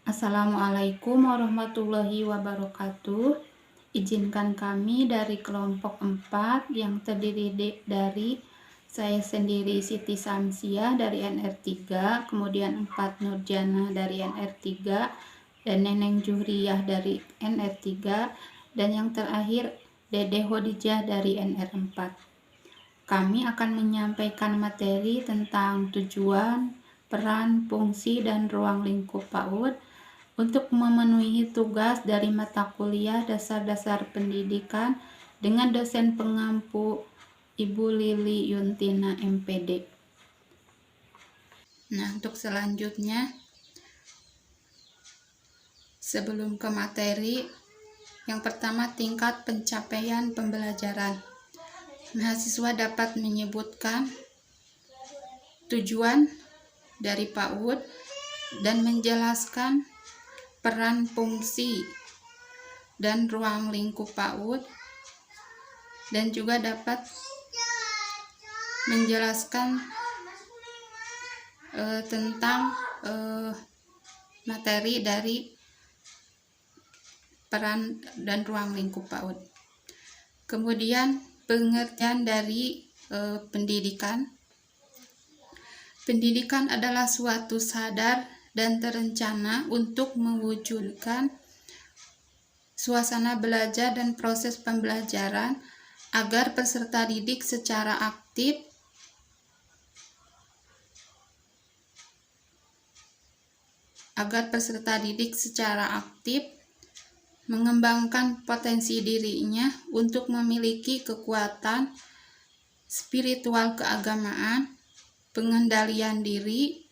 Assalamualaikum warahmatullahi wabarakatuh. Izinkan kami dari kelompok 4 yang terdiri dari saya sendiri Siti Samsia dari NR3, kemudian 4 Nurjana dari NR3, dan Neneng Juhriyah dari NR3, dan yang terakhir Dede Hodijah dari NR4. Kami akan menyampaikan materi tentang tujuan, peran, fungsi, dan ruang lingkup PAUD untuk memenuhi tugas dari mata kuliah dasar-dasar pendidikan dengan dosen pengampu Ibu Lili Yuntina MPD. Nah, untuk selanjutnya, sebelum ke materi, yang pertama tingkat pencapaian pembelajaran. Mahasiswa dapat menyebutkan tujuan dari PAUD dan menjelaskan peran, fungsi, dan ruang lingkup PAUD, dan juga dapat menjelaskan tentang materi dari peran dan ruang lingkup PAUD. Kemudian pengertian dari pendidikan. Pendidikan adalah suatu sadar dan terencana untuk mewujudkan suasana belajar dan proses pembelajaran agar peserta didik secara aktif mengembangkan potensi dirinya untuk memiliki kekuatan spiritual keagamaan, pengendalian diri,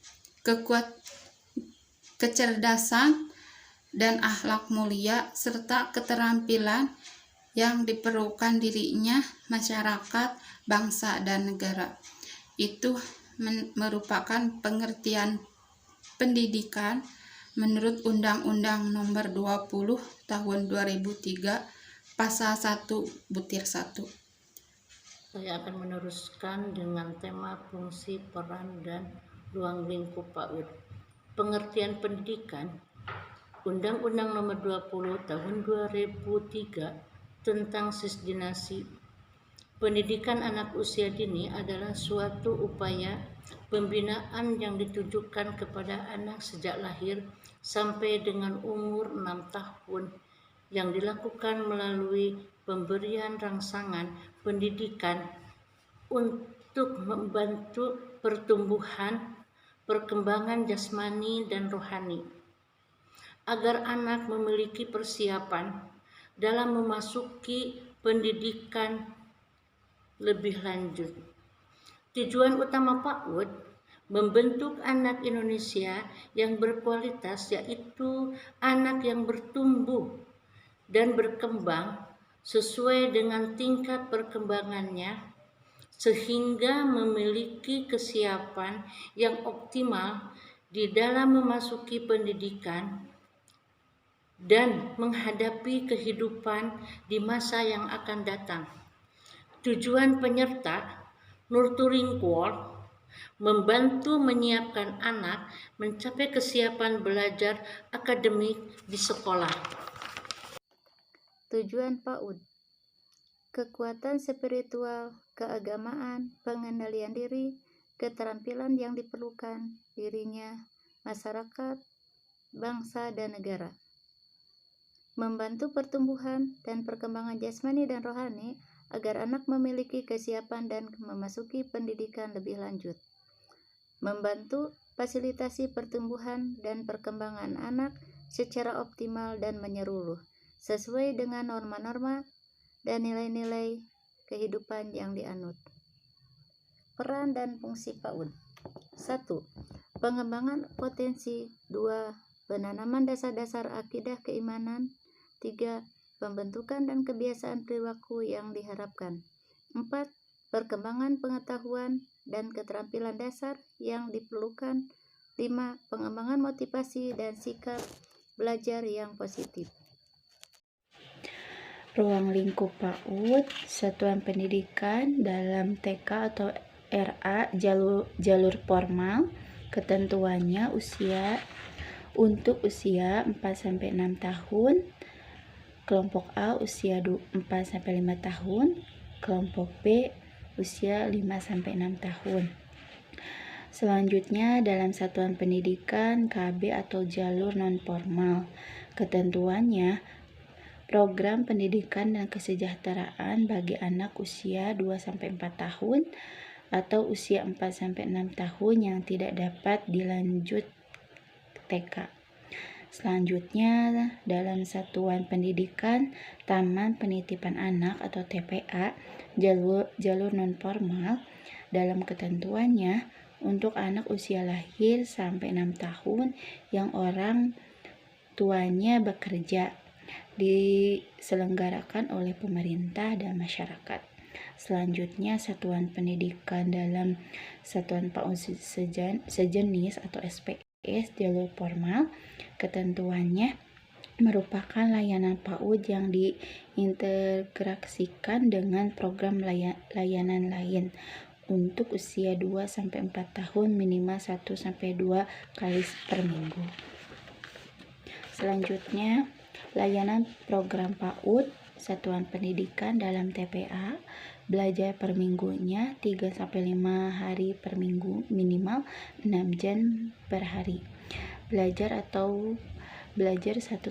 kecerdasan, dan akhlak mulia, serta keterampilan yang diperlukan dirinya, masyarakat, bangsa, dan negara. Itu merupakan pengertian pendidikan menurut Undang-Undang Nomor 20 Tahun 2003 Pasal 1 Butir 1. Saya akan meneruskan dengan tema fungsi, peran, dan ruang lingkup PAUD. Pengertian pendidikan. Undang-Undang Nomor 20 Tahun 2003 tentang Sisdinasi. Pendidikan anak usia dini adalah suatu upaya pembinaan yang ditujukan kepada anak sejak lahir sampai dengan umur 6 tahun yang dilakukan melalui pemberian rangsangan pendidikan untuk membantu pertumbuhan, perkembangan jasmani dan rohani, agar anak memiliki persiapan dalam memasuki pendidikan lebih lanjut. Tujuan utama PAUD membentuk anak Indonesia yang berkualitas, yaitu anak yang bertumbuh dan berkembang sesuai dengan tingkat perkembangannya sehingga memiliki kesiapan yang optimal di dalam memasuki pendidikan dan menghadapi kehidupan di masa yang akan datang. Tujuan penyerta nurturing goal membantu menyiapkan anak mencapai kesiapan belajar akademik di sekolah. Tujuan PAUD: kekuatan spiritual, keagamaan, pengendalian diri, keterampilan yang diperlukan dirinya, masyarakat, bangsa, dan negara. Membantu pertumbuhan dan perkembangan jasmani dan rohani agar anak memiliki kesiapan dan memasuki pendidikan lebih lanjut. Membantu fasilitasi pertumbuhan dan perkembangan anak secara optimal dan menyeluruh, sesuai dengan norma-norma dan nilai-nilai kehidupan yang dianut. Peran dan fungsi PAUD. 1. Pengembangan potensi. 2. Penanaman dasar-dasar akidah keimanan. 3. Pembentukan dan kebiasaan perilaku yang diharapkan. 4. Perkembangan pengetahuan dan keterampilan dasar yang diperlukan. 5. Pengembangan motivasi dan sikap belajar yang positif. Ruang lingkup PAUD, satuan pendidikan dalam TK atau RA jalur formal, ketentuannya usia Untuk usia 4-6 tahun, kelompok A usia 4-5 tahun, kelompok B usia 5-6 tahun. Selanjutnya, dalam satuan pendidikan KB atau jalur non-formal, ketentuannya program pendidikan dan kesejahteraan bagi anak usia 2-4 tahun atau usia 4-6 tahun yang tidak dapat dilanjut TK. Selanjutnya, dalam satuan pendidikan Taman Penitipan Anak atau TPA, jalur non-formal, dalam ketentuannya untuk anak usia lahir sampai 6 tahun yang orang tuanya bekerja, diselenggarakan oleh pemerintah dan masyarakat. Selanjutnya, satuan pendidikan dalam satuan PAUD sejenis atau SPS jalur formal, ketentuannya merupakan layanan PAUD yang diintegrasikan dengan program layanan lain untuk usia 2-4 tahun minimal 1-2 kali per minggu. Selanjutnya, layanan program PAUD satuan pendidikan dalam TPA, belajar per minggunya 3-5 hari per minggu, minimal 6 jam per hari. Belajar 1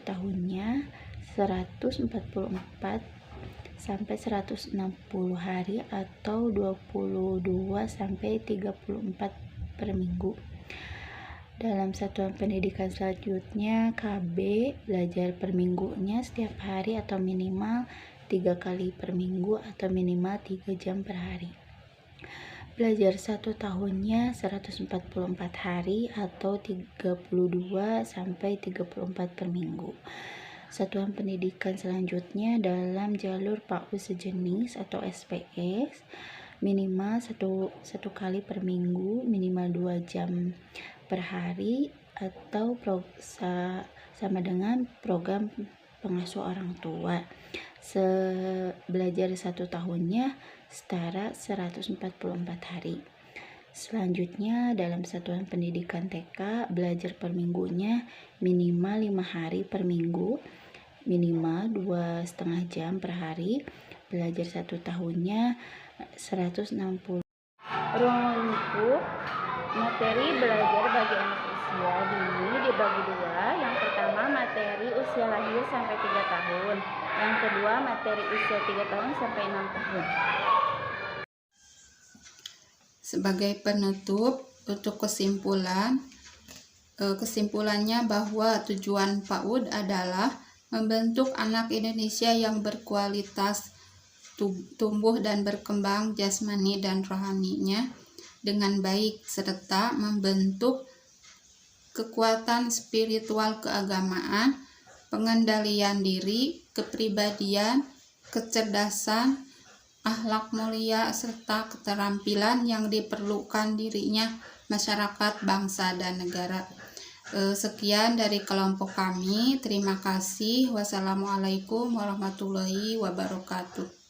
tahunnya 144 sampai 160 hari atau 22 sampai 34 per minggu. Dalam satuan pendidikan selanjutnya KB, belajar per minggunya setiap hari atau minimal 3 kali per minggu atau minimal 3 jam per hari. Belajar 1 tahunnya 144 hari atau 32 sampai 34 per minggu. Satuan pendidikan selanjutnya dalam jalur PAUD sejenis atau SPS, minimal 1 kali per minggu, minimal 2 jam per hari atau sama dengan program pengasuh orang tua. Belajar 1 tahunnya setara 144 hari. Selanjutnya, dalam satuan pendidikan TK, belajar per minggunya minimal 5 hari per minggu, minimal 2,5 jam per hari. Belajar 1 tahunnya 160. Ruang lingkup materi belajar bagi anak usia dini dibagi 2. Yang pertama, materi usia lahir sampai 3 tahun. Yang kedua, materi usia 3 tahun sampai 6 tahun. Sebagai penutup, untuk kesimpulannya bahwa tujuan PAUD adalah membentuk anak Indonesia yang berkualitas tumbuh dan berkembang jasmani dan rohaninya dengan baik, serta membentuk kekuatan spiritual keagamaan, pengendalian diri, kepribadian, kecerdasan, akhlak mulia, serta keterampilan yang diperlukan dirinya, masyarakat, bangsa, dan negara. Sekian dari kelompok kami. Terima kasih. Wassalamualaikum warahmatullahi wabarakatuh.